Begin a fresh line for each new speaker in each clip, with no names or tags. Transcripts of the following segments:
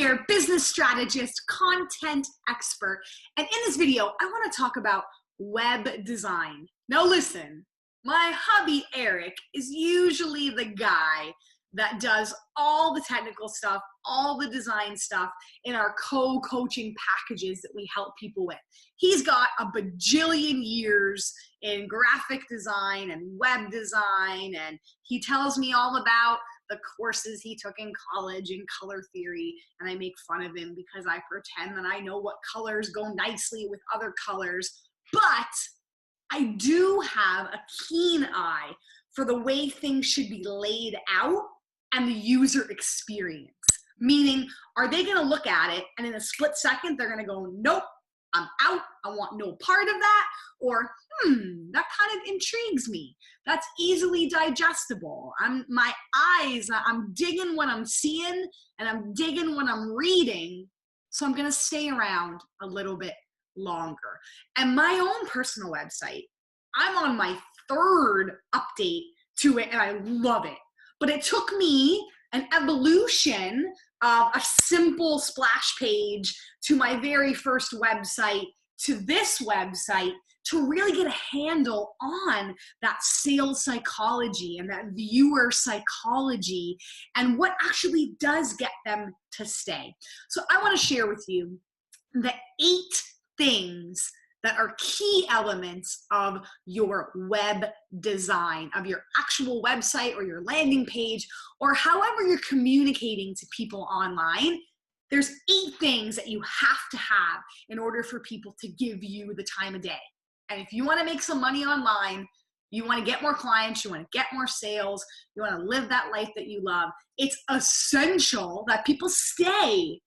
here, business strategist, content expert, and in this video, I want to talk about web design. Now listen, my hubby Eric is usually the guy that does all the technical stuff, all the design stuff in our co-coaching packages that we help people with. He's got a bajillion years in graphic design and web design, and he tells me all about the courses he took in college in color theory, and I make fun of him because I pretend that I know what colors go nicely with other colors, but I do have a keen eye for the way things should be laid out and the user experience. Meaning, are they gonna look at it and in a split second, they're gonna go, nope, I'm out, I want no part of that, or that kind of intrigues me. That's easily digestible. My eyes, I'm digging what I'm seeing and I'm digging what I'm reading, so I'm gonna stay around a little bit longer. And my own personal website, I'm on my third update to it and I love it. But it took me an evolution of a simple splash page to my very first website to this website to really get a handle on that sales psychology and that viewer psychology and what actually does get them to stay. So I want to share with you the 8 things that are key elements of your web design, of your actual website or your landing page, or however you're communicating to people online. There's 8 things that you have to have in order for people to give you the time of day. And if you want to make some money online, you want to get more clients, you want to get more sales, you want to live that life that you love, it's essential that people stay.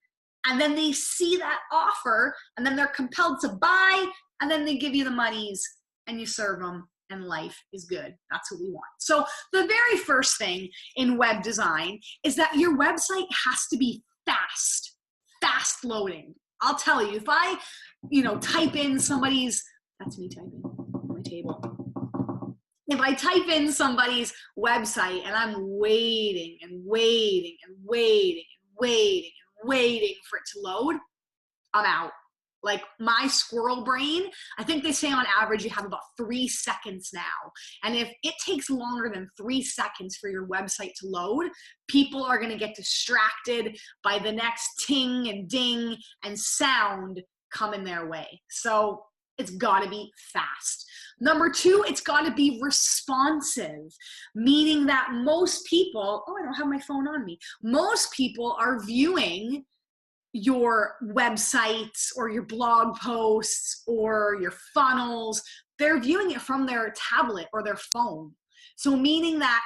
And then they see that offer, and then they're compelled to buy, and then they give you the monies, and you serve them, and life is good. That's what we want. So the very first thing in web design is that your website has to be fast loading. I'll tell you, if I, type in somebody's, that's me typing on my table. If I type in somebody's website and I'm waiting and waiting and waiting and waiting and waiting for it to load, I'm out. Like my squirrel brain, I think they say on average you have about 3 seconds now. And if it takes longer than 3 seconds for your website to load, people are going to get distracted by the next ting and ding and sound coming their way. So it's got to be fast. Number 2, it's got to be responsive, meaning that most people, I don't have my phone on me. Most people are viewing your websites or your blog posts or your funnels. They're viewing it from their tablet or their phone. So meaning that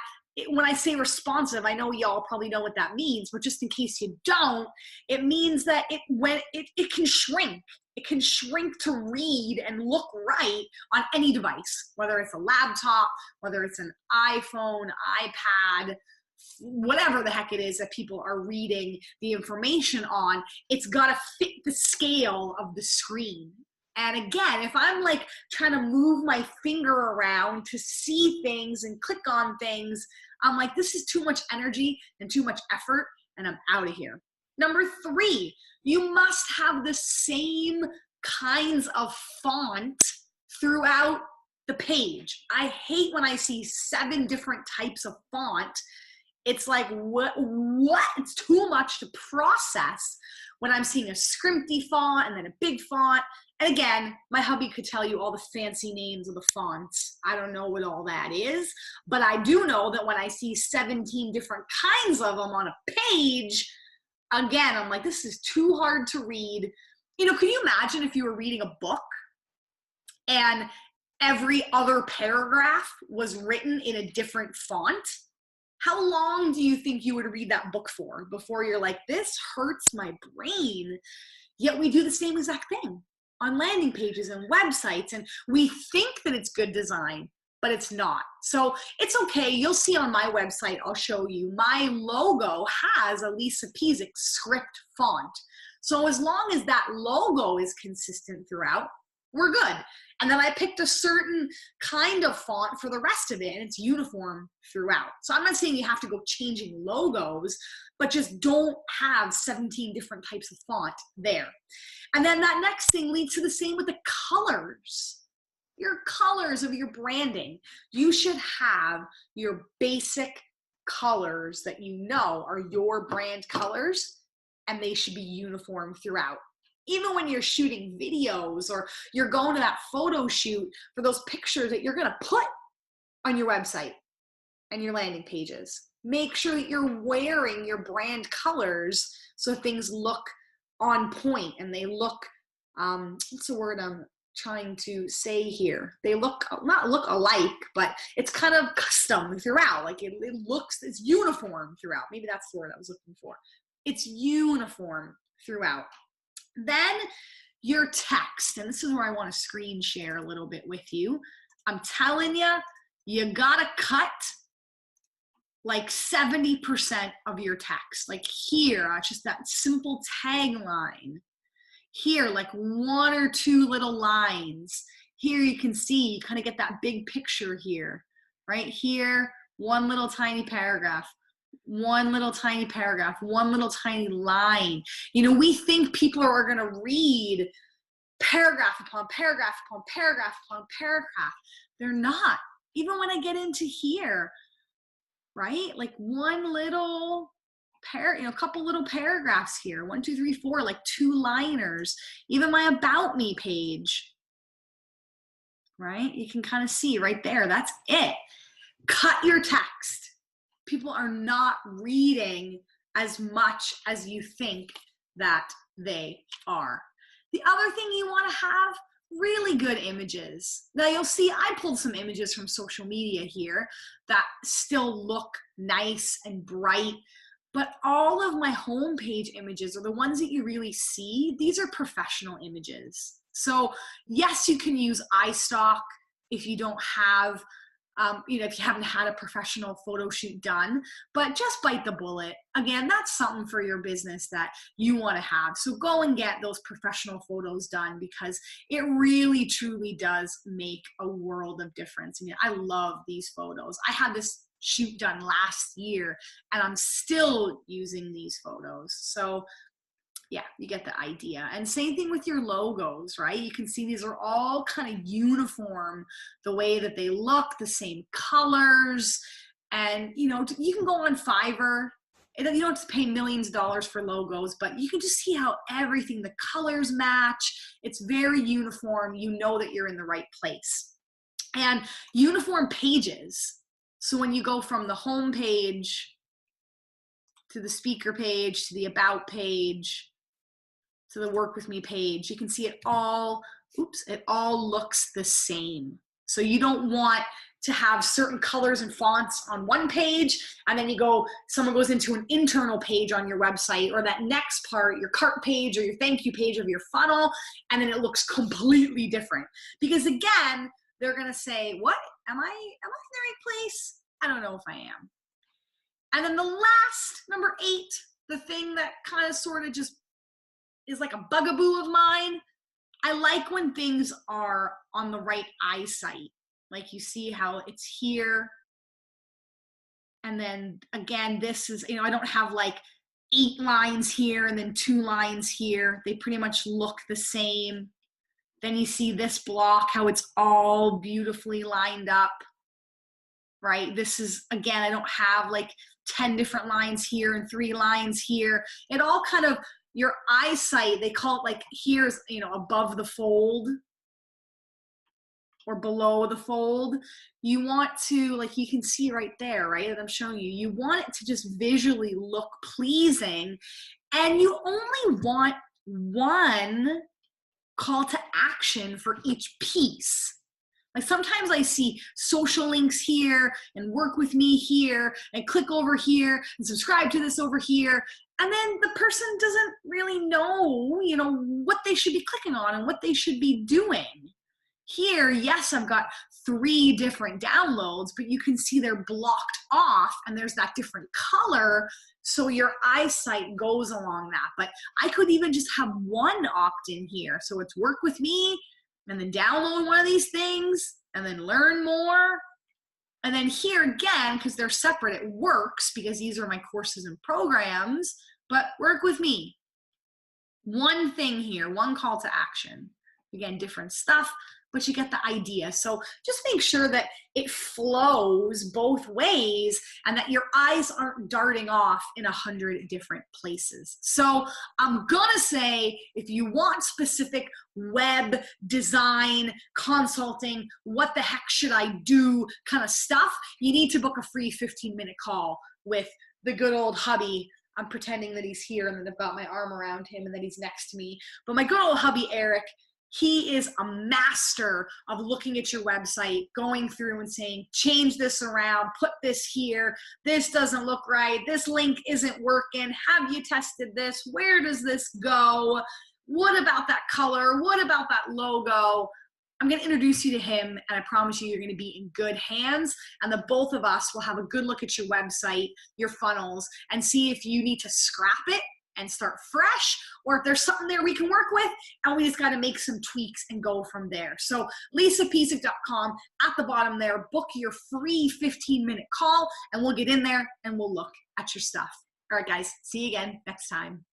when I say responsive, I know y'all probably know what that means, but just in case you don't, it means that it can shrink. It can shrink to read and look right on any device, whether it's a laptop, whether it's an iPhone, iPad, whatever the heck it is that people are reading the information on. It's got to fit the scale of the screen. And again, if I'm like trying to move my finger around to see things and click on things, I'm like, this is too much energy and too much effort, and I'm out of here. Number 3, you must have the same kinds of font throughout the page. I hate when I see 7 different types of font. It's like, what? It's too much to process when I'm seeing a scrimpty font and then a big font. And again, my hubby could tell you all the fancy names of the fonts. I don't know what all that is, but I do know that when I see 17 different kinds of them on a page, again, I'm like, this is too hard to read. Can you imagine if you were reading a book and every other paragraph was written in a different font? How long do you think you would read that book for before you're like, this hurts my brain? Yet we do the same exact thing on landing pages and websites, and we think that it's good design, but it's not. So it's okay. You'll see on my website, I'll show you, my logo has a Lisa Pizik script font. So as long as that logo is consistent throughout, we're good. And then I picked a certain kind of font for the rest of it, and it's uniform throughout. So I'm not saying you have to go changing logos, but just don't have 17 different types of font there. And then that next thing leads to the same with the colors. Your colors of your branding. You should have your basic colors that you know are your brand colors, and they should be uniform throughout. Even when you're shooting videos or you're going to that photo shoot for those pictures that you're gonna put on your website and your landing pages, make sure that you're wearing your brand colors so things look on point and they look, what's the word I'm trying to say here? They look, not look alike, but it's kind of custom throughout. Like it looks, it's uniform throughout. Maybe that's the word I was looking for. It's uniform throughout. Then your text, and this is where I want to screen share a little bit with you. I'm telling you, you gotta cut like 70% of your text. Like here, just that simple tagline. Here, like 1 or 2 little lines. Here you can see, you kind of get that big picture here. Right here, 1 little tiny paragraph. 1 little tiny paragraph, 1 little tiny line. You know, we think people are going to read paragraph upon paragraph upon paragraph upon paragraph. They're not. Even when I get into here, right? Like 1 little a couple little paragraphs here, 1, 2, 3, 4, like 2 liners. Even my About Me page, right? You can kind of see right there. That's it. Cut your text. People are not reading as much as you think that they are. The other thing you want to have, really good images. Now you'll see I pulled some images from social media here that still look nice and bright, but all of my homepage images are the ones that you really see. These are professional images. So yes, you can use iStock if you don't have if you haven't had a professional photo shoot done, but just bite the bullet. Again, that's something for your business that you want to have. So go and get those professional photos done, because it really, truly does make a world of difference. I mean, I love these photos. I had this shoot done last year and I'm still using these photos. So yeah, you get the idea. And same thing with your logos, right? You can see these are all kind of uniform, the way that they look, the same colors. And, you know, you can go on Fiverr. You don't have to pay millions of dollars for logos, but you can just see how everything, the colors match. It's very uniform. You know that you're in the right place. And uniform pages. So when you go from the home page to the speaker page, to the about page, to the work with me page, you can see it all, it all looks the same. So you don't want to have certain colors and fonts on one page, and then someone goes into an internal page on your website, or that next part, your cart page or your thank you page of your funnel, and then it looks completely different. Because again, they're gonna say, what, am I in the right place? I don't know if I am. And then the last, number 8, the thing that kind of sort of just is like a bugaboo of mine. I like when things are on the right eyesight. Like you see how it's here. And then again, this is, I don't have like 8 lines here and then 2 lines here. They pretty much look the same. Then you see this block, how it's all beautifully lined up, right? This is, again, I don't have like 10 different lines here and 3 lines here. It all kind of, your eyesight, they call it like here's, above the fold or below the fold. You want to, like you can see right there, right, that I'm showing you, you want it to just visually look pleasing, and you only want 1 call to action for each piece. Like sometimes I see social links here and work with me here and click over here and subscribe to this over here. And then the person doesn't really know, what they should be clicking on and what they should be doing. Here, yes, I've got 3 different downloads, but you can see they're blocked off and there's that different color. So your eyesight goes along that. But I could even just have 1 opt-in here. So it's work with me, and then download one of these things, and then learn more. And then here again, because they're separate, it works because these are my courses and programs, but work with me. One thing here, one call to action. Again, different stuff, but you get the idea. So just make sure that it flows both ways and that your eyes aren't darting off in 100 different places. So I'm gonna say, if you want specific web design consulting, what the heck should I do kind of stuff, you need to book a free 15-minute call with the good old hubby. I'm pretending that he's here and that I've got my arm around him and that he's next to me. But my good old hubby, Eric, he is a master of looking at your website, going through and saying, change this around, put this here, this doesn't look right, this link isn't working, have you tested this, where does this go, what about that color, what about that logo? I'm gonna introduce you to him, and I promise you're gonna be in good hands, and the both of us will have a good look at your website, your funnels, and see if you need to scrap it and start fresh, or if there's something there we can work with, and we just got to make some tweaks and go from there. So lisapiesic.com, at the bottom there, book your free 15-minute call, and we'll get in there and we'll look at your stuff. All right, guys, see you again next time.